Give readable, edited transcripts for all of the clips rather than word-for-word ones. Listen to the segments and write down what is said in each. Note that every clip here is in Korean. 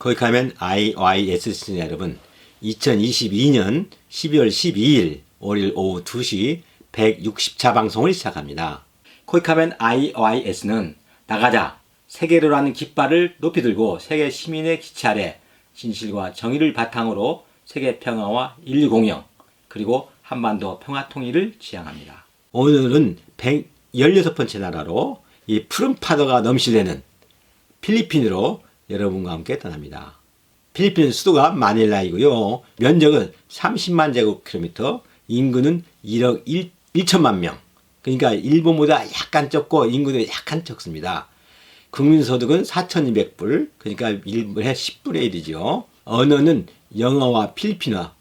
거기 가면 IYS 시청자 여러분, 2022년 12월 12일 월요일 오후 2시 160차 방송을 시작합니다. 거기 가면 IYS는 나가자 세계로라는 깃발을 높이 들고 세계 시민의 기치 아래 진실과 정의를 바탕으로 세계 평화와 인류 공영 그리고 한반도 평화 통일을 지향합니다. 오늘은 116번째 나라로 이 푸른 파도가 넘실대는 필리핀으로 여러분과 함께 떠납니다. 필리핀 수도가 마닐라이고요. 면적은 30만 제곱킬로미터, 인구는 1억 1천만 명. 그러니까 일본보다 약간 적고 인구도 약간 적습니다. 국민소득은 4,200불, 그러니까 일본의 10분의 1이죠. 언어는 영어와 필리핀어,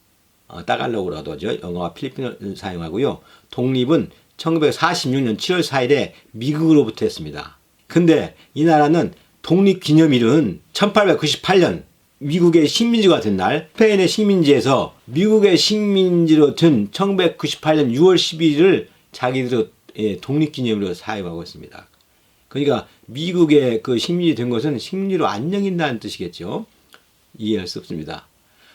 따갈로그로 하죠. 영어와 필리핀어를 사용하고요. 독립은 1946년 7월 4일에 미국으로부터 했습니다. 근데 이 나라는 독립기념일은 1898년 미국의 식민지가 된 날, 스페인의 식민지에서 미국의 식민지로 된 1998년 6월 12일을 자기들의 독립기념일로 사용하고 있습니다. 그러니까 미국의 그 식민지 된 것은 식민지로 안정인다는 뜻이겠죠. 이해할 수 없습니다.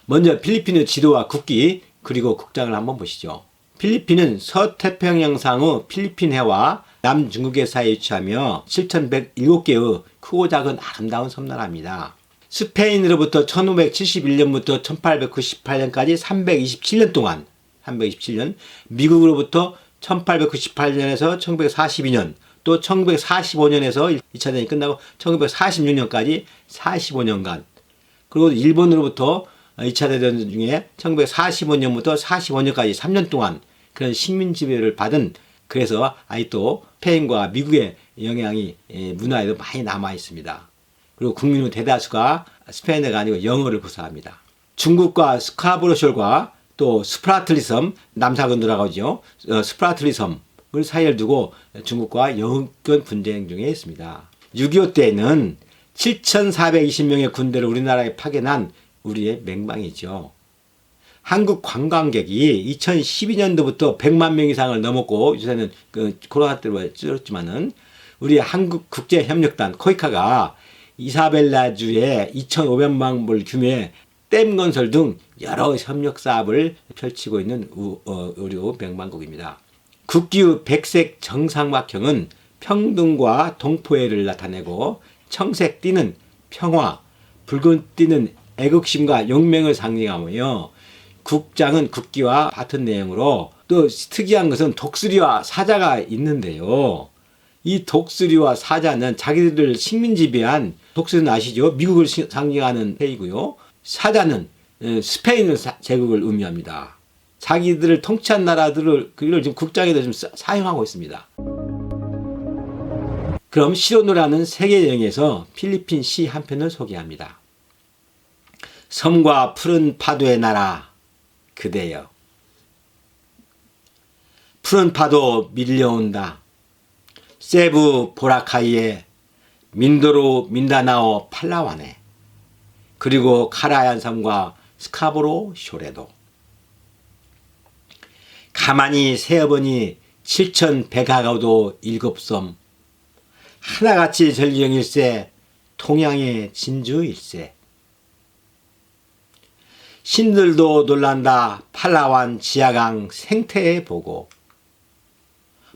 먼저 필리핀의 지도와 국기 그리고 국장을 한번 보시죠. 필리핀은 서태평양상의 필리핀 해와 남중국해 사이에 위치하며 7,107개의 크고 작은 아름다운 섬나라입니다. 스페인으로부터 1571년부터 1898년까지 327년 동안 327년, 미국으로부터 1898년에서 1942년, 또 1945년에서 2차 대전이 끝나고 1946년까지 45년간, 그리고 일본으로부터 2차 대전 중에 1945년부터 45년까지 3년 동안 그런 식민 지배를 받은, 그래서 아직도 스페인과 미국의 영향이 문화에도 많이 남아 있습니다. 그리고 국민의 대다수가 스페인어가 아니고 영어를 구사합니다. 중국과 스카브로숄과 또 스프라틀리 섬, 남사근도라고 하죠. 스프라틀리 섬을 사이를 두고 중국과 영권 분쟁 중에 있습니다. 6.25 때에는 7,420명의 군대를 우리나라에 파견한 우리의 맹방이죠. 한국 관광객이 2012년도부터 100만 명 이상을 넘었고, 요새는 그 코로나 때문에 줄었지만은 우리 한국국제협력단 코이카가 이사벨라주에 2,500만 불 규모의 댐 건설 등 여러 협력 사업을 펼치고 있는 우리 맹방국입니다. 국기의 백색 정삼각형은 평등과 동포애를 나타내고, 청색 띠는 평화, 붉은 띠는 애국심과 용맹을 상징하며, 국장은 국기와 같은 내용으로, 또 특이한 것은 독수리와 사자가 있는데요. 이 독수리와 사자는 자기들을 식민지배한, 독수리는 아시죠? 미국을 상징하는 새이고요. 사자는 스페인 제국을 의미합니다. 자기들을 통치한 나라들을 그걸 지금 국장에도 좀 사용하고 있습니다. 그럼 시로노라는 세계 여행에서 필리핀 시 한 편을 소개합니다. 섬과 푸른 파도의 나라 그대여. 푸른 파도 밀려온다. 세부 보라카이에, 민도로 민다나오 팔라완에, 그리고 카라얀 섬과 스카보로숄에도. 가만히 세어보니 7,100가구도 7섬, 하나같이 전령일세, 동양의 진주일세. 신들도 놀란다 팔라완 지하강 생태 보고,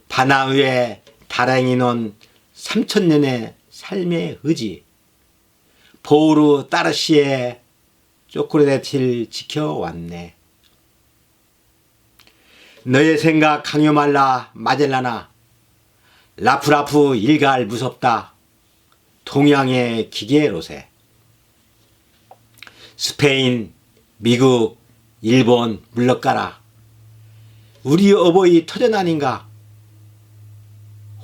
바나 위에 다랭이 논 3,000년의 삶의 의지, 보우르 따르시에 쪼크레데틸 지켜왔네. 너의 생각 강요 말라 마젤라나, 라프라프 일갈 무섭다 동양의 기계로세. 스페인, 미국, 일본 물러가라. 우리 어버이 터전 아닌가.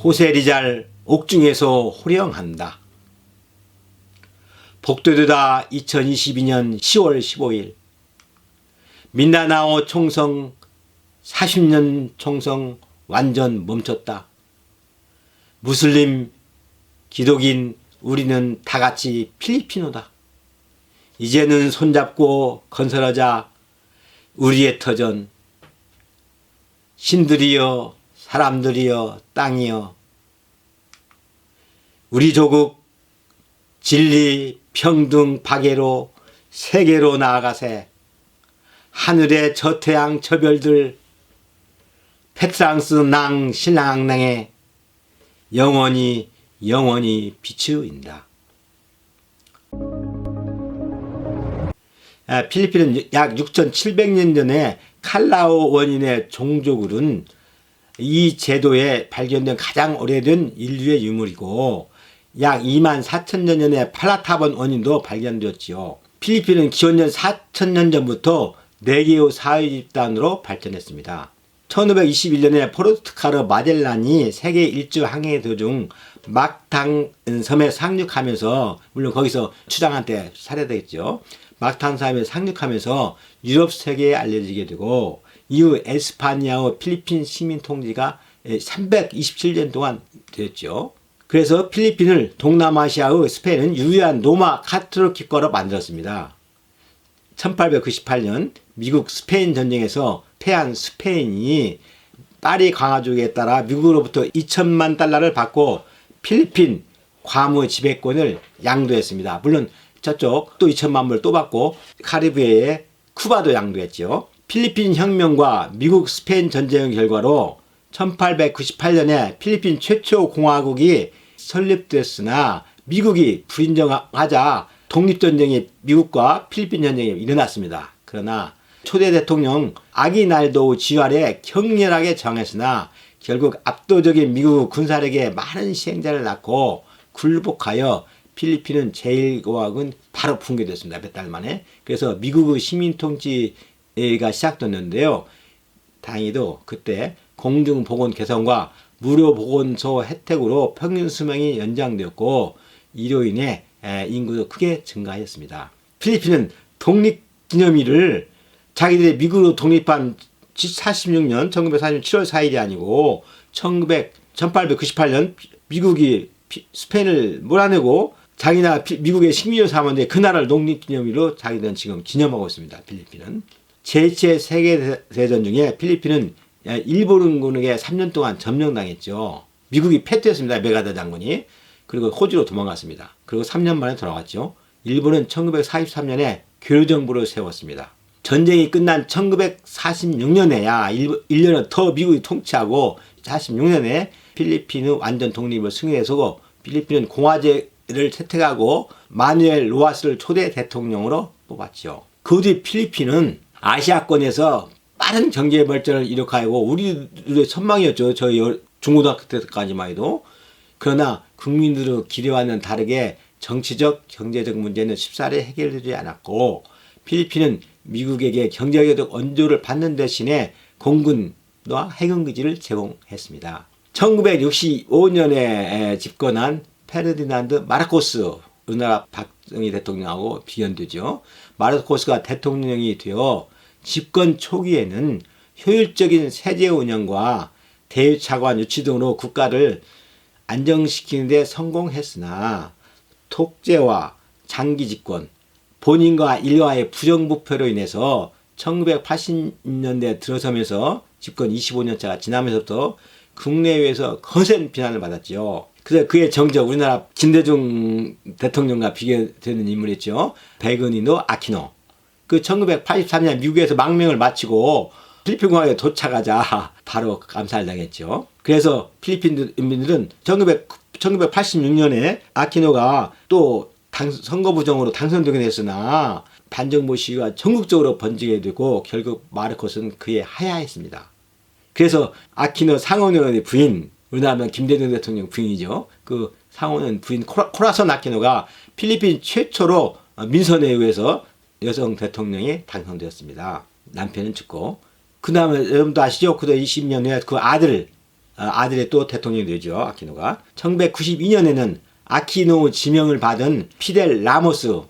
호세 리잘 옥중에서 호령한다. 복되되다 2022년 10월 15일 민다나오 총성 40년 총성 완전 멈췄다. 무슬림, 기독인 우리는 다같이 필리핀어다. 이제는 손잡고 건설하자 우리의 터전. 신들이여 사람들이여 땅이여, 우리 조국 진리, 평등, 박애로 세계로 나아가세. 하늘의 저 태양 저 별들 페트랑스 낭 신랑낭에 영원히 비추인다. 필리핀은 약 6,700년 전에 칼라오 원인의 종족을은 이 제도에 발견된 가장 오래된 인류의 유물이고 약 24,000년 전에 팔라타본 원인도 발견되었지요. 필리핀은 기원전 4,000년 전부터 4개의 사회 집단으로 발전했습니다. 1521년에 포르투갈의 마젤란이 세계 일주 항해 도중 막탕 섬에 상륙하면서, 물론 거기서 추장한테 살해되겠죠. 막탕 섬에 상륙하면서 유럽 세계에 알려지게 되고, 이후 에스파니아와 필리핀 식민 통치가 327년 동안 되었죠. 그래서 필리핀을 동남아시아의 스페인은 유일한 로마 카톨릭 국가로 만들었습니다. 1898년 미국 스페인 전쟁에서 패한 스페인이 파리 강화조약에 따라 미국으로부터 2천만 달러를 받고 필리핀 괌의 지배권을 양도했습니다. 물론 저쪽 또 2천만 불을 또 받고 카리브해에 쿠바도 양도했죠. 필리핀 혁명과 미국 스페인 전쟁의 결과로 1898년에 필리핀 최초 공화국이 설립됐으나 미국이 불인정하자 독립전쟁이 미국과 필리핀 전쟁이 일어났습니다. 그러나 초대 대통령 아기날도 지활에 격렬하게 저항했으나 결국 압도적인 미국 군사력에 많은 희생자를 낳고 굴복하여 필리핀은 제1공화국은 바로 붕괴됐습니다. 몇 달 만에. 그래서 미국의 식민통치가 시작됐는데요. 다행히도 그때 공중보건 개선과 무료 보건소 혜택으로 평균 수명이 연장되었고 이로 인해 인구도 크게 증가하였습니다. 필리핀은 독립기념일을 자기들이 미국으로 독립한 46년 1947년 7월 4일이 아니고 1898년 미국이 스페인을 몰아내고 자기 나라 미국의 식민지로 삼았는데 그날을 독립기념일로 자기들은 지금 기념하고 있습니다. 필리핀은. 제2차 세계대전 중에 필리핀은 일본군에게 3년 동안 점령당했죠. 미국이 패퇴했습니다. 메가다 장군이. 그리고 호주로 도망갔습니다. 그리고 3년 만에 돌아왔죠. 일본은 1943년에 교류정부를 세웠습니다. 전쟁이 끝난 1946년에야 1년을 더 미국이 통치하고 46년에 필리핀의 완전 독립을 승인해서 필리핀은 공화제를 채택하고 마누엘 로하스를 초대 대통령으로 뽑았죠. 그 뒤 필리핀은 아시아권에서 빠른 경제 발전을 이룩하고 우리들의 선망이었죠. 저희 중고등학교 때까지만 해도. 그러나 국민들의 기대와는 다르게 정치적, 경제적 문제는 쉽사리 해결되지 않았고 필리핀은 미국에게 경제적 원조를 받는 대신에 공군과 해군기지를 제공했습니다. 1965년에 집권한 페르디난드 마르코스, 우리나라 박정희 대통령하고 비견되죠. 마르코스가 대통령이 되어 집권 초기에는 효율적인 세제 운영과 대유차관 유치 등으로 국가를 안정시키는 데 성공했으나 독재와 장기 집권, 본인과 일가의 부정부패로 인해서 1980년대 들어서면서 집권 25년차가 지나면서부터 국내외에서 거센 비난을 받았죠. 그래서 그의 정적, 우리나라 김대중 대통령과 비교되는 인물이었죠. 베그니노 아키노. 그 1983년 미국에서 망명을 마치고 필리핀 공항에 도착하자 바로 감살당했죠. 그래서 필리핀 인민들은 1986년에 아키노가 또 선거 부정으로 당선되게 됐으나 반정부 시위가 전국적으로 번지게 되고 결국 마르코스는 그에 하야했습니다. 그래서 아키노 상원의원의 부인, 우리나라 김대중 대통령 부인이죠. 그 상원의원 부인 코라손 아키노가 필리핀 최초로 민선에 의해서 여성 대통령이 당선되었습니다. 남편은 죽고. 그 다음에 여러분도 아시죠? 그 20년 후에 그 아들의 또 대통령이 되죠. 아키노가. 1992년에는 아키노 지명을 받은 피델 라모스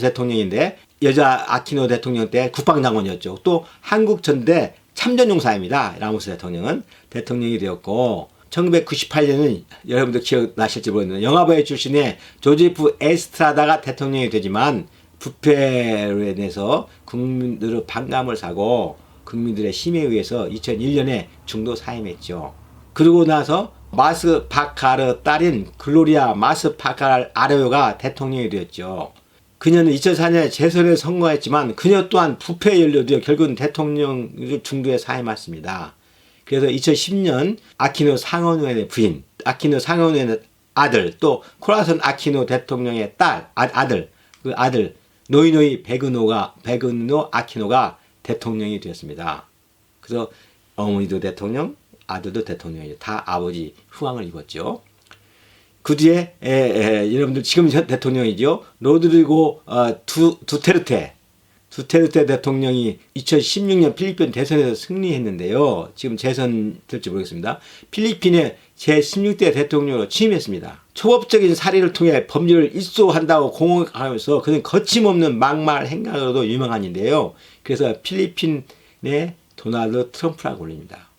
대통령인데 여자 아키노 대통령 때 국방장관이었죠. 또 한국전대 참전용사입니다. 라모스 대통령은 대통령이 되었고 1998년은 여러분들 기억나실지 모르겠는데 영화배우 출신의 조제프 에스트라다가 대통령이 되지만 부패로 인해서 국민들의 반감을 사고 국민들의 힘에 의해서 2001년에 중도 사임했죠. 그러고 나서 마스파카르 딸인 글로리아 마스파카르 아레오가 대통령이 되었죠. 그녀는 2004년에 재선에 성공했지만 그녀 또한 부패에 연루되어 결국은 대통령 중도에 사임했습니다. 그래서 2010년 아키노 상원의원의 부인, 아키노 상원의원의 아들, 또 코라선 아키노 대통령의 아들, 그 아들 노이노이 베그노 아키노가 대통령이 되었습니다. 그래서 어머니도 대통령, 아들도 대통령이죠. 다 아버지 후광을 입었죠. 그 뒤에 여러분들 지금 현 대통령이죠. 로드리고 두테르테 대통령이 2016년 필리핀 대선에서 승리했는데요. 지금 재선 될지 모르겠습니다. 필리핀의 제16대 대통령으로 취임했습니다. 초법적인 사례를 통해 법률을 입소한다고 공언하면서 그는 거침없는 막말 행각으로도 유명한인데요. 그래서 필리핀의 도널드 트럼프라고 불립니다.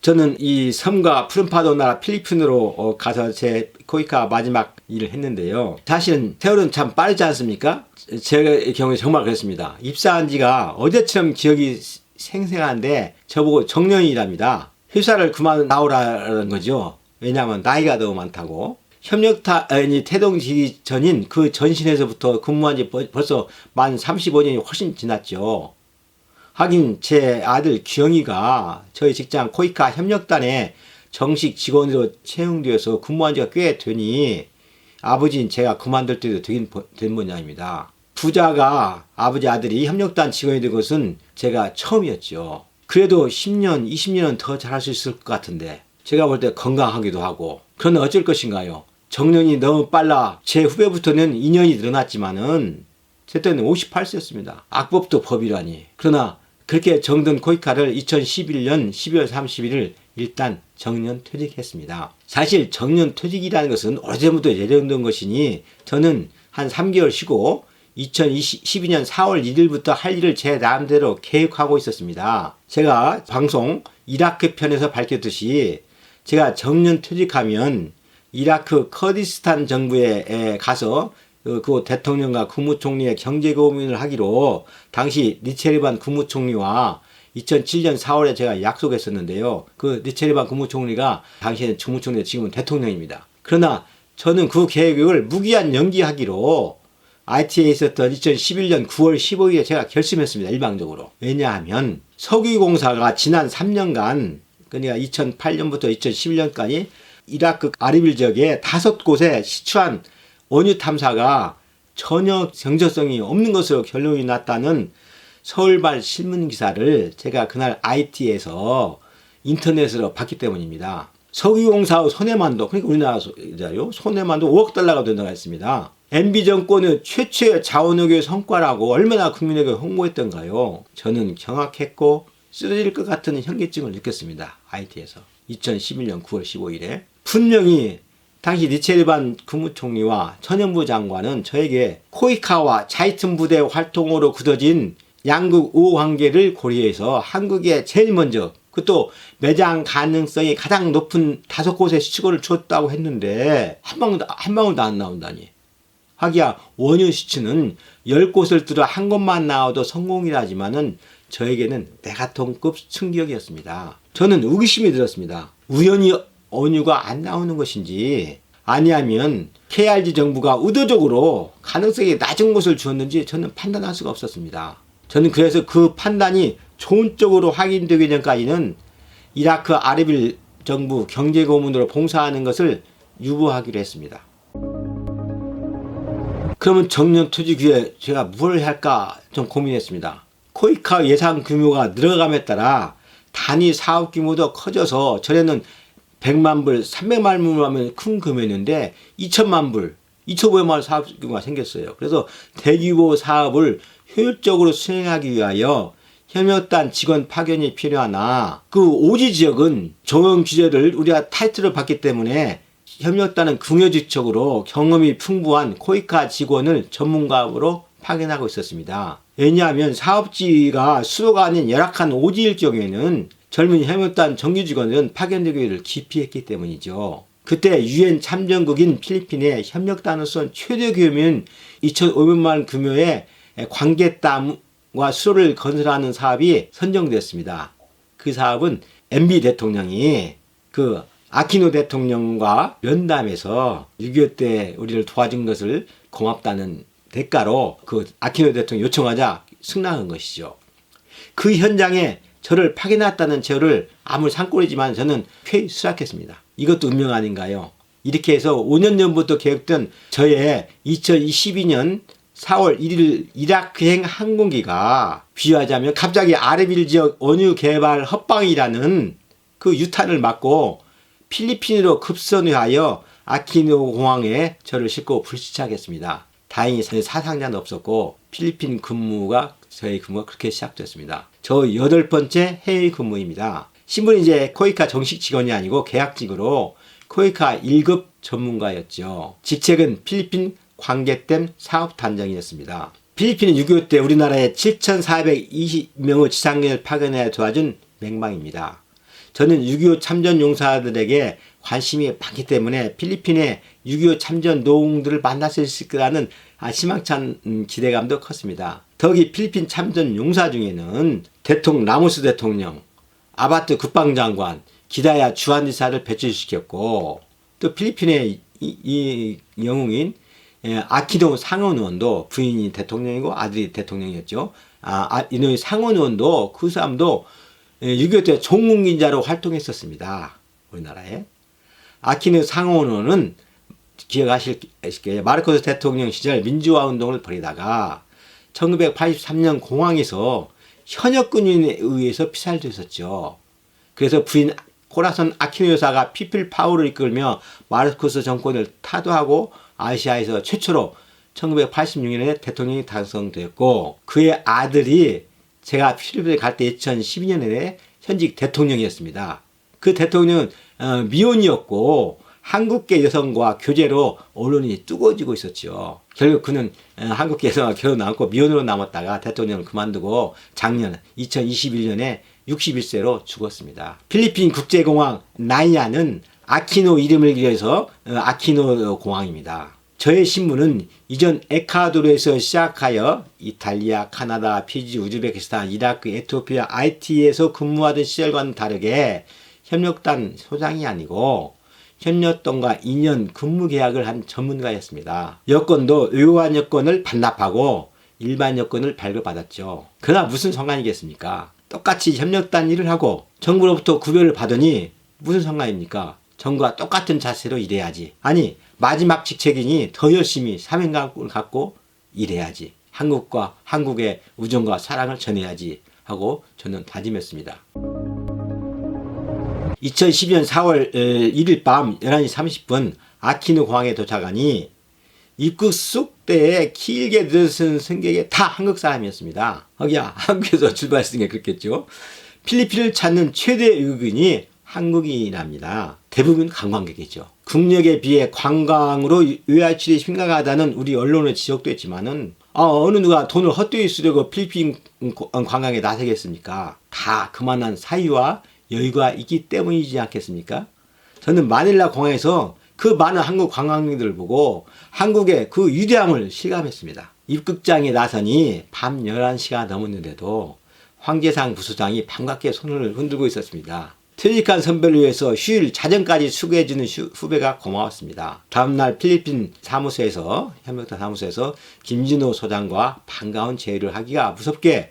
저는 이 섬과 푸른파도 나라 필리핀으로 가서 제 코이카 마지막 일을 했는데요. 사실은 세월은 참 빠르지 않습니까? 제 경우에 정말 그렇습니다. 입사한 지가 어제처럼 기억이 생생한데 저보고 정년이랍니다. 회사를 그만 나오라는 거죠. 왜냐하면 나이가 너무 많다고. 협력단이 태동지기 전인 그 전신에서부터 근무한 지 벌써 만 35년이 훨씬 지났죠. 하긴 제 아들 규영이가 저희 직장 코이카 협력단에 정식 직원으로 채용되어서 근무한 지가 꽤 되니 아버지인 제가 그만둘 때도 되긴 된 모양입니다. 부자가 아버지 아들이 협력단 직원이 된 것은 제가 처음이었죠. 그래도 10년, 20년은 더 잘할 수 있을 것 같은데 제가 볼 때 건강하기도 하고 그러나 어쩔 것인가요? 정년이 너무 빨라 제 후배부터는 2년이 늘어났지만은 제 때는 58세였습니다. 악법도 법이라니. 그러나 그렇게 정든 코이카를 2011년 12월 31일 일단 정년 퇴직했습니다. 사실 정년 퇴직이라는 것은 오래전부터 예정된 것이니 저는 한 3개월 쉬고 2012년 4월 1일부터 할 일을 제 나름대로 계획하고 있었습니다. 제가 방송 이라크 편에서 밝혔듯이 제가 정년 퇴직하면 이라크 커디스탄 정부에 가서 그 대통령과 국무총리의 경제 고민을 하기로 당시 니체르반 국무총리와 2007년 4월에 제가 약속했었는데요. 그 니체르반 국무총리가 당시에는 국무총리, 지금은 대통령입니다. 그러나 저는 그 계획을 무기한 연기하기로 IT에 있었던 2011년 9월 15일에 제가 결심했습니다. 일방적으로. 왜냐하면 석유공사가 지난 3년간 그러니까 2008년부터 2011년까지 이라크 아르빌 지역에 5곳에 시추한 원유 탐사가 전혀 정저성이 없는 것으로 결론이 났다는 서울발 신문 기사를 제가 그날 IT에서 인터넷으로 봤기 때문입니다. 석유공사의 손해만도, 그러니까 우리나라요, 손해만도 5억 달러가 된다고 했습니다. MB 정권의 최초의 자원외교의 성과라고 얼마나 국민에게 홍보했던가요? 저는 경악했고 쓰러질 것 같은 현기증을 느꼈습니다. IT에서 2011년 9월 15일에 분명히 당시 니체르반 국무총리와 천연부 장관은 저에게 코이카와 자이튼 부대 활동으로 굳어진 양국 우호 관계를 고려해서 한국에 제일 먼저 그것도 매장 가능성이 가장 높은 5곳의 시추고를 줬다고 했는데 한 방울도 안 나온다니. 하기야 원유 시추는 10곳을 뚫어 한 곳만 나와도 성공이라지만은 저에게는 메가톤급 충격이었습니다. 저는 의구심이 들었습니다. 우연히 원유가 안 나오는 것인지 아니하면 KRG 정부가 의도적으로 가능성이 낮은 곳을 주었는지 저는 판단할 수가 없었습니다. 저는 그래서 그 판단이 좋은 쪽으로 확인되기 전까지는 이라크 아르빌 정부 경제고문으로 봉사하는 것을 유보하기로 했습니다. 그러면 정년 퇴직 후에 제가 뭘 할까 좀 고민했습니다. 코이카 예산 규모가 늘어감에 따라 단위 사업 규모도 커져서 전에는 100만 불, 300만 불 하면 큰 금액인데 2천만 불, 2,500만 불 사업 규모가 생겼어요. 그래서 대규모 사업을 효율적으로 수행하기 위하여 협력단 직원 파견이 필요하나 그 오지 지역은 적용 규제를 우리가 타이틀을 받기 때문에 협력단은 궁여지척으로 경험이 풍부한 코이카 직원을 전문가로 파견하고 있었습니다. 왜냐하면 사업지가 수도가 아닌 열악한 오지일 경우에는 젊은 협력단 정규 직원들은 파견되기를 기피했기 때문이죠. 그때 UN 참전국인 필리핀의 협력단으로서 최대 규모인 2,500만 규모의 관계담과 수로를 건설하는 사업이 선정되었습니다. 그 사업은 MB 대통령이 그 아키노 대통령과 면담에서 6.25 때 우리를 도와준 것을 고맙다는 대가로 그 아키노 대통령 요청하자 승낙한 것이죠. 그 현장에 저를 파견했다는 저를 아무리 산꼴이지만 저는 쾌히 수락했습니다. 이것도 운명 아닌가요? 이렇게 해서 5년 전부터 계획된 저의 2022년 4월 1일 이라크행 항공기가 비유하자면 갑자기 아르빌 지역 원유 개발 헛방이라는 그 유탄을 맞고 필리핀으로 급선회하여 아키노 공항에 저를 싣고 불시착했습니다. 다행히 사상자는 없었고 필리핀 근무가 저희 근무가 그렇게 시작됐습니다. 저 8번째 해외 근무입니다. 신분이 이제 코이카 정식 직원이 아니고 계약직으로 코이카 1급 전문가였죠. 직책은 필리핀 관계댐 사업단장이었습니다. 필리핀은 6.25 때 우리나라에 7,420명의 지상군을 파견해 도와준 맹방입니다. 저는 6.25 참전 용사들에게 관심이 많기 때문에 필리핀의 6.25 참전 노웅들을 만날 수 있을 거라는 희망찬 기대감도 컸습니다. 더욱이 필리핀 참전 용사 중에는 라모스 대통령, 아바트 국방장관, 기다야 주한지사를 배출시켰고 또 필리핀의 이 영웅인 아키노 상원의원도 부인이 대통령이고 아들이 대통령이었죠. 이놈의 상원의원도 그 사람도 6.25 때 종군기자로 활동했었습니다. 우리나라에. 아키노 상원의원은 기억하실 거예요. 마르코스 대통령 시절 민주화운동을 벌이다가 1983년 공항에서 현역군인에 의해서 피살됐었죠. 그래서 부인 코라선 아키노 여사가 피플 파워를 이끌며 마르코스 정권을 타도하고 아시아에서 최초로 1986년에 대통령이 당선되었고 그의 아들이 제가 필리핀에 갈 때 2012년에 현직 대통령이었습니다. 그 대통령은 미혼이었고 한국계 여성과 교제로 언론이 뜨거워지고 있었죠. 결국 그는 한국계 여성과 결혼 않고 미혼으로 남았다가 대통령을 그만두고 작년 2021년에 61세로 죽었습니다. 필리핀 국제공항 나이아는 아키노 이름을 기려서 아키노 공항입니다. 저의 신분은 이전 에콰도르에서 시작하여 이탈리아, 카나다, 피지, 우즈베키스탄, 이라크, 에티오피아, IT에서 근무하던 시절과는 다르게 협력단 소장이 아니고 협력단과 2년 근무 계약을 한 전문가였습니다. 여권도 의료관 여권을 반납하고 일반 여권을 발급받았죠. 그러나 무슨 상관이겠습니까? 똑같이 협력단 일을 하고 정부로부터 급여를 받으니 무슨 상관입니까? 정부와 똑같은 자세로 일해야지. 아니 마지막 직책이니 더 열심히 사명감을 갖고 일해야지. 한국과 한국의 우정과 사랑을 전해야지 하고 저는 다짐했습니다. 2012년 4월 1일 밤 11시 30분 아키노 공항에 도착하니 입국 속대에 길게 늘어선 승객이 다 한국 사람이었습니다. 거기야 한국에서 출발했으니까 그렇겠죠. 필리핀을 찾는 최대 외국인이 한국인입니다. 대부분 관광객이죠. 국력에 비해 관광으로 외화출이 심각하다는 우리 언론의 지적도 했지만은 어느 누가 돈을 헛되이 쓰려고 필리핀 관광에 나서겠습니까? 다 그만한 사유와 여유가 있기 때문이지 않겠습니까? 저는 마닐라 공항에서 그 많은 한국 관광객들을 보고 한국의 그 위대함을 실감했습니다. 입국장에 나서니 밤 11시가 넘었는데도 황재상 부소장이 반갑게 손을 흔들고 있었습니다. 퇴직한 선배를 위해서 휴일 자정까지 수고해주는 후배가 고마웠습니다. 다음날 필리핀 사무소에서 협력단 사무소에서 김진호 소장과 반가운 제의를 하기가 무섭게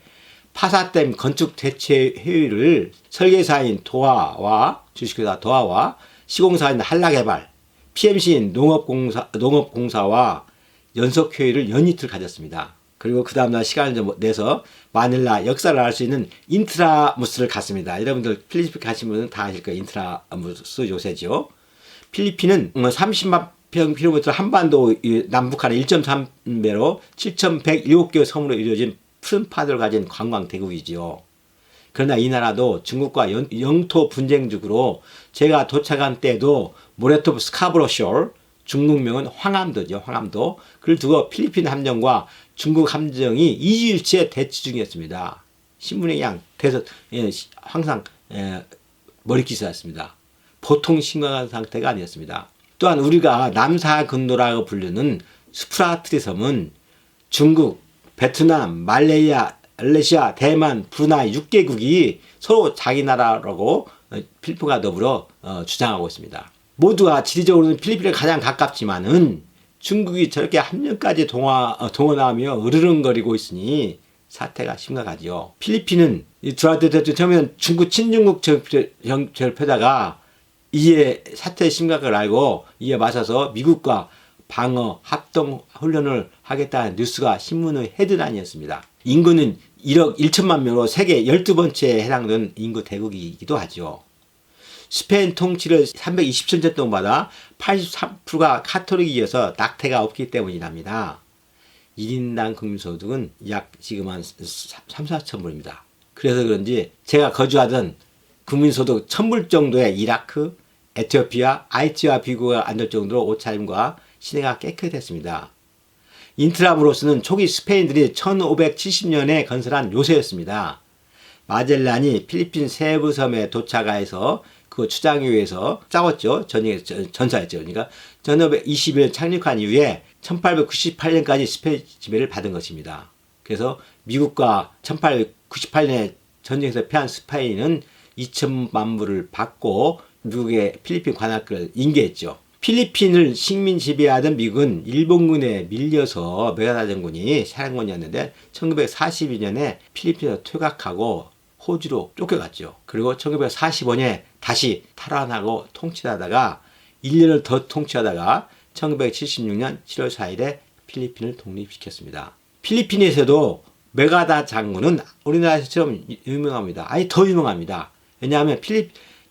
파사댐 건축 대체 회의를 설계사인 도화와 주식회사 도화와 시공사인 한라개발, PMC인 농업공사와 연속회의를 연이틀 가졌습니다. 그리고 그 다음날 시간을 좀 내서 마닐라 역사를 알 수 있는 인트라무스를 갔습니다. 여러분들 필리핀 가신 분은 다 아실 거예요. 인트라무스 요새죠. 필리핀은 30만 평킬로미터 한반도 남북한의 1.3배로 7,107개의 섬으로 이루어진 푸른 파도를 가진 관광 대국이지요. 그러나 이 나라도 중국과 영토 분쟁적으로 제가 도착한 때도 모레토프 스카브로쇼, 중국명은 황함도죠. 황함도. 그를 두고 필리핀 함정과 중국 함정이 2주일째 대치 중이었습니다. 신문에 그냥 항상 머리기사였습니다. 보통 심각한 상태가 아니었습니다. 또한 우리가 남사근도라고 부르는 스프라트리 섬은 중국, 베트남, 말레이시아, 대만, 브루나이 6개국이 서로 자기 나라라고 필리핀과 더불어 주장하고 있습니다. 모두가 지리적으로는 필리핀에 가장 가깝지만은 중국이 저렇게 함정까지 동원하며 으르렁거리고 있으니 사태가 심각하지요. 필리핀은 두라테 대통령 처음에는 친중국 정책을 펴다가 이에 사태의 심각을 알고 이에 맞서서 미국과 방어 합동 훈련을 하겠다는 뉴스가 신문의 헤드라인이었습니다. 인구는 1억 1천만 명으로 세계 12번째에 해당되는 인구 대국이기도 하죠. 스페인 통치를 320년 받아 83%가 카톨릭이어서 낙태가 없기 때문이랍니다. 1인당 국민소득은 약 지금 한 3, 4천 불입니다. 그래서 그런지 제가 거주하던 국민소득 1000불 정도의 이라크, 에티오피아, 하이티와 비교가 안 될 정도로 옷차림과 시내가 깨끗했습니다. 인트라무로스는 초기 스페인들이 1570년에 건설한 요새였습니다. 마젤란이 필리핀 세부 섬에 도착해서 그 추장에 의해서 싸웠죠. 전사했죠. 그러니까 1521년 착륙한 이후에 1898년까지 스페인 지배를 받은 것입니다. 그래서 미국과 1898년에 전쟁에서 패한 스페인은 2천만 불을 받고 미국의 필리핀 관할권을 인계했죠. 필리핀을 식민 지배하던 미국은 일본군에 밀려서 메가다 장군이 사령관이었는데 1942년에 필리핀에서 퇴각하고 호주로 쫓겨갔죠. 그리고 1945년에 다시 탈환하고 통치하다가 1년을 더 통치하다가 1976년 7월 4일에 필리핀을 독립시켰습니다. 필리핀에서도 메가다 장군은 우리나라에서처럼 유명합니다. 아니 더 유명합니다. 왜냐하면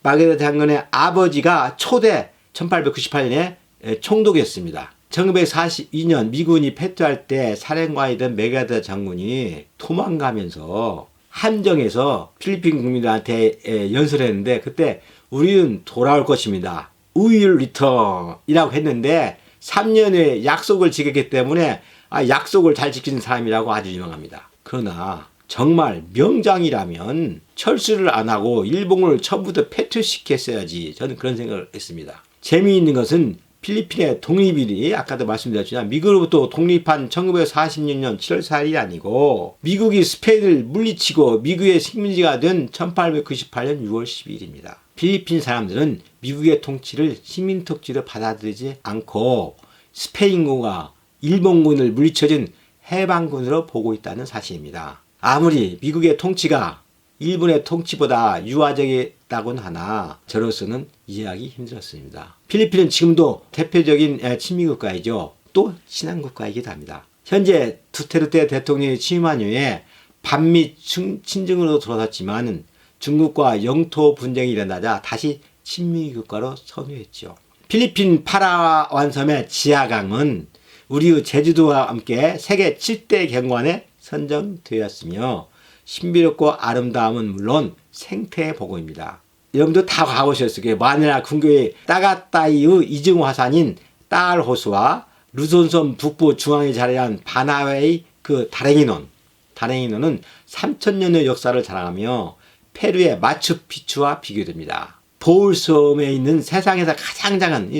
메가다 장군의 아버지가 초대 1898년에 총독이었습니다. 1942년 미군이 패퇴할 때 사령관이던 메가다 장군이 도망가면서 함정에서 필리핀 국민들한테 연설했는데 그때 우리는 돌아올 것입니다. We will return 이라고 했는데 3년 후에 약속을 지켰기 때문에 약속을 잘 지키는 사람이라고 아주 유명합니다. 그러나 정말 명장이라면 철수를 안 하고 일본을 처음부터 패퇴시켰어야지 저는 그런 생각을 했습니다. 재미있는 것은 필리핀의 독립일이 아까도 말씀드렸지만 미국으로부터 독립한 1946년 7월 4일이 아니고 미국이 스페인을 물리치고 미국의 식민지가 된 1898년 6월 12일입니다. 필리핀 사람들은 미국의 통치를 식민 통치로 받아들이지 않고 스페인군과 일본군을 물리쳐준 해방군으로 보고 있다는 사실입니다. 아무리 미국의 통치가 일본의 통치보다 유화적이다곤 하나 저로서는 이해하기 힘들었습니다. 필리핀은 지금도 대표적인 친미국가이죠. 또 친한국가이기도 합니다. 현재 두테르테 대통령이 취임한 이후에 반미 친중으로 돌아섰지만 중국과 영토 분쟁이 일어나자 다시 친미국가로 선회했죠. 필리핀 파라완 섬의 지하강은 우리의 제주도와 함께 세계 7대 경관에 선정되었으며 신비롭고 아름다움은 물론 생태의 보고입니다. 여러분도 다 가보셨을 거예요. 마닐라 근교의 따가따이의 이중 화산인 딸호수와 루손섬 북부 중앙에 자리한 바나웨이 그 다랭이논은 3000년의 역사를 자랑하며 페루의 마추픽추와 비교됩니다. 보울섬에 있는 세상에서 가장 작은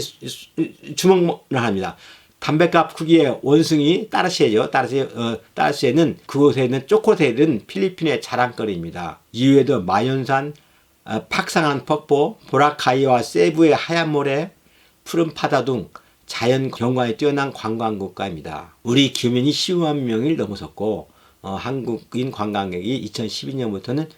주먹을 합니다. 담배값 크기의 원숭이 따르시에죠. 따르시에는 그곳에 있는 초코테일은 필리핀의 자랑거리입니다. 이외에도 마연산, 팍상한 폭포, 보라카이와 세부의 하얀 모래, 푸른 바다 등 자연 경관에 뛰어난 관광국가입니다. 우리 교민이 10만 명을 넘어섰고 한국인 관광객이 2012년부터는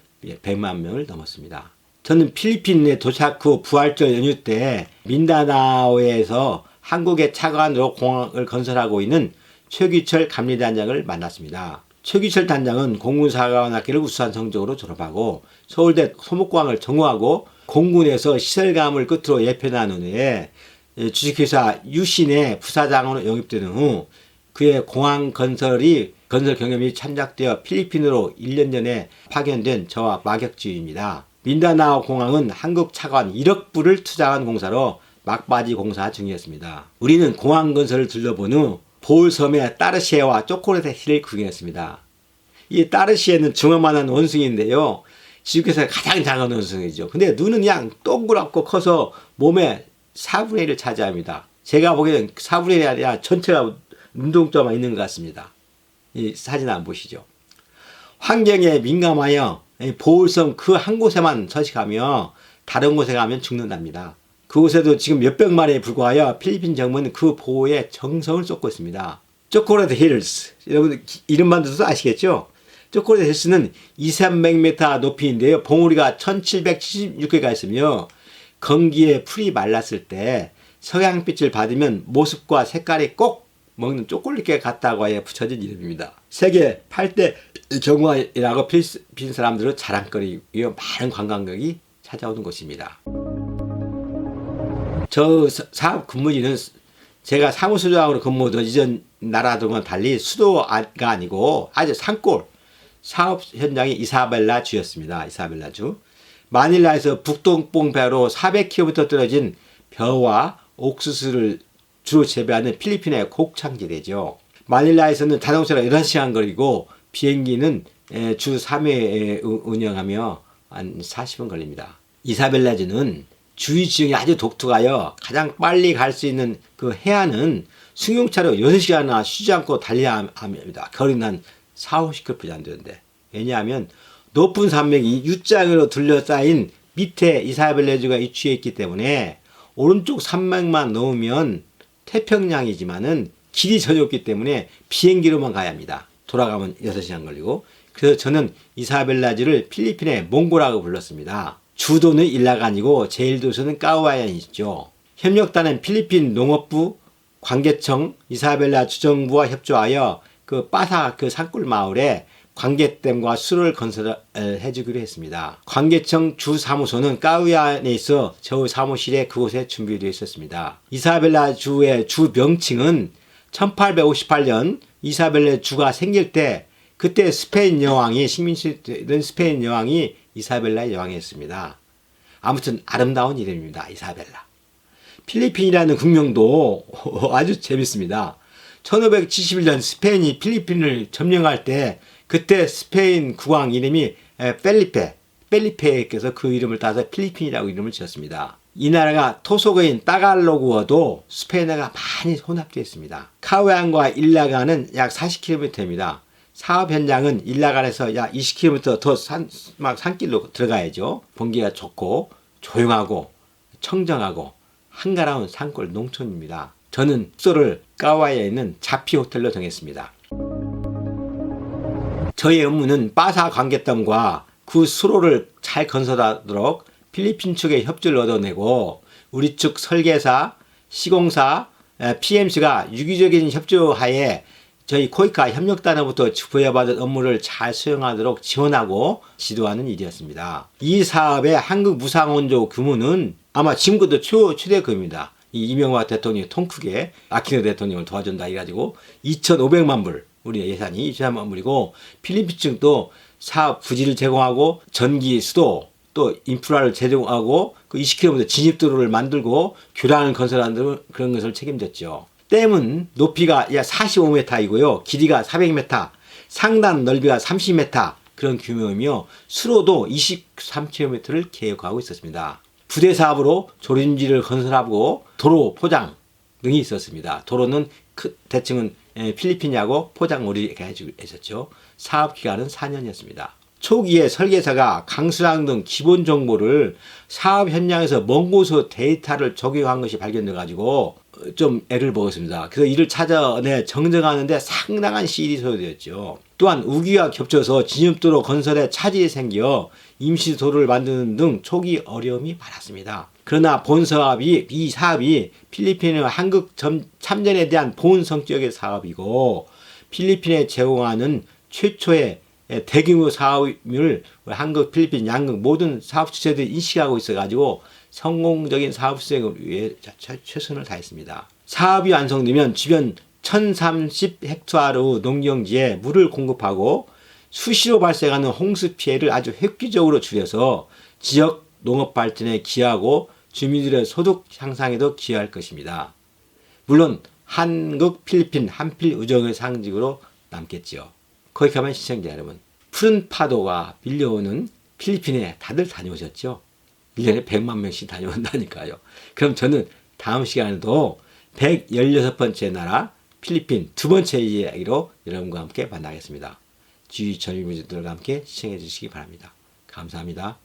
100만 명을 넘었습니다. 저는 필리핀에 도착 후 부활절 연휴 때 민다나오에서 한국의 차관으로 공항을 건설하고 있는 최규철 감리단장을 만났습니다. 최규철 단장은 공군사관학교를 우수한 성적으로 졸업하고 서울대 소목공학을 전공하고 공군에서 시설감을 끝으로 예편한 후에 주식회사 유신의 부사장으로 영입되는 후 그의 공항 건설 경험이 참작되어 필리핀으로 1년 전에 파견된 저와 막역지입니다. 민다나오 공항은 한국 차관 1억 불을 투자한 공사로 막바지 공사 중이었습니다. 우리는 공항 건설을 둘러본 후 보울섬의 따르시에와 초콜릿힐을 구경했습니다. 이 따르시에는 중어만한 원숭이인데요. 지구에서 가장 작은 원숭이죠. 근데 눈은 그냥 동그랗고 커서 몸의 4분의 1을 차지합니다. 제가 보기에는 4분의 1이 아니라 전체가 운동자만 있는 것 같습니다. 이 사진 안 보시죠? 환경에 민감하여 보울섬 그 한 곳에만 서식하며 다른 곳에 가면 죽는답니다. 그곳에도 지금 몇백 마리에 불과하여 필리핀 정부는 그 보호에 정성을 쏟고 있습니다. 초콜릿 힐스, 여러분 이름만 들어도 아시겠죠? 초콜릿 힐스는 2,300m 높이인데요. 봉우리가 1,776개가 있으며 건기에 풀이 말랐을 때 석양빛을 받으면 모습과 색깔이 꼭 먹는 초콜릿과 같다고 하여 붙여진 이름입니다. 세계 8대 경화이라고 필리핀 사람들은 자랑거리이며 많은 관광객이 찾아오는 곳입니다. 저 사업 근무지는 제가 사무소장으로 근무하던 이전 나라들과는 달리 수도가 아니고 아주 산골 사업 현장이 이사벨라 주였습니다. 이사벨라 주. 마닐라에서 북동봉배로 400km 떨어진 벼와 옥수수를 주로 재배하는 필리핀의 곡창지대죠. 마닐라에서는 자동차로 11시간 거리고 비행기는 주 3회 운영하며 한 40분 걸립니다. 이사벨라주는 주위 지형이 아주 독특하여 가장 빨리 갈 수 있는 그 해안은 승용차로 6시간이나 쉬지 않고 달려야 합니다. 거리는 한 40-50km 안 되는데. 왜냐하면 높은 산맥이 U장으로 둘러싸인 밑에 이사벨라주가 위치해 있기 때문에 오른쪽 산맥만 넘으면 태평양이지만은 길이 전혀 없기 때문에 비행기로만 가야 합니다. 돌아가면 6시간 걸리고. 그래서 저는 이사벨라주를 필리핀의 몽고라고 불렀습니다. 주도는 일라간이고 제1도서는 까우아얀이죠. 협력단은 필리핀 농업부, 관계청, 이사벨라 주정부와 협조하여 그 빠사 그 산골 마을에 관계댐과 수로를 건설해 주기로 했습니다. 관계청 주사무소는 까우아얀에 있어 저 사무실에 그곳에 준비되어 있었습니다. 이사벨라 주의 주 명칭은 1858년 이사벨라 주가 생길 때 그때 스페인 여왕이 식민지된 스페인 여왕이 이사벨라의 여왕이었습니다. 아무튼 아름다운 이름입니다. 이사벨라. 필리핀이라는 국명도 아주 재밌습니다. 1571년 스페인이 필리핀을 점령할 때 그때 스페인 국왕 이름이 펠리페께서 그 이름을 따서 필리핀이라고 이름을 지었습니다. 이 나라가 토속어인 따갈로그어도 스페인어가 많이 혼합되어 있습니다. 카우얀과 일라간은 약 40km입니다. 사업 현장은 일라간에서 약 20km 더 산길로 들어가야죠. 공기가 좋고 조용하고 청정하고 한가로운 산골 농촌입니다. 저는 숙소를 까와이에 있는 자피 호텔로 정했습니다. 저의 업무는 빠사 관계점과 그 수로를 잘 건설하도록 필리핀 측의 협조를 얻어내고 우리 측 설계사, 시공사, PMC가 유기적인 협조하에 저희 코이카 협력단으로부터 부여받은 업무를 잘 수행하도록 지원하고 지도하는 일이었습니다. 이 사업의 한국 무상원조 규모는 아마 지금부터 최대급입니다. 이 이명박 대통령이 통 크게 아키노 대통령을 도와준다 해가지고 2,500만 불 우리 예산이 2,500만 불이고 필리핀 측도 사업 부지를 제공하고 전기, 수도 또 인프라를 제공하고 그 20km 진입도로를 만들고 교량을 건설하는 그런 것을 책임졌죠. 댐은 높이가 약 45m이고요. 길이가 400m, 상단 넓이가 30m 그런 규모이며 수로도 23km를 계획하고 있었습니다. 부대 사업으로 조림지를 건설하고 도로 포장 등이 있었습니다. 도로는 대칭은 필리핀하고 포장 우리가 해줬죠. 사업 기간은 4년이었습니다. 초기에 설계사가 강수량 등 기본 정보를 사업 현장에서 먼 곳으로 데이터를 적용한 것이 발견돼 가지고 좀 애를 먹었습니다. 그래서 이를 찾아내 정정하는데 상당한 시일이 소요되었죠. 또한 우기와 겹쳐서 진입도로 건설에 차질이 생겨 임시 도로를 만드는 등 초기 어려움이 많았습니다. 그러나 이 사업이 필리핀의 한국 참전에 대한 본 성격의 사업이고 필리핀에 제공하는 최초의 대규모 사업임을 한국, 필리핀, 양극 모든 사업 주체들이 인식하고 있어가지고 성공적인 사업 수행을 위해 최선을 다했습니다. 사업이 완성되면 주변 1030헥타르 농경지에 물을 공급하고 수시로 발생하는 홍수 피해를 아주 획기적으로 줄여서 지역 농업 발전에 기여하고 주민들의 소득 향상에도 기여할 것입니다. 물론 한국, 필리핀, 한필 우정의 상징으로 남겠지요. 거기 가면 시청자 여러분, 푸른 파도가 밀려오는 필리핀에 다들 다녀오셨죠? 1년에 100만 명씩 다녀온다니까요. 그럼 저는 다음 시간에도 116번째 나라 필리핀 두 번째 이야기로 여러분과 함께 만나겠습니다. 주위 젊은이들과 함께 시청해 주시기 바랍니다. 감사합니다.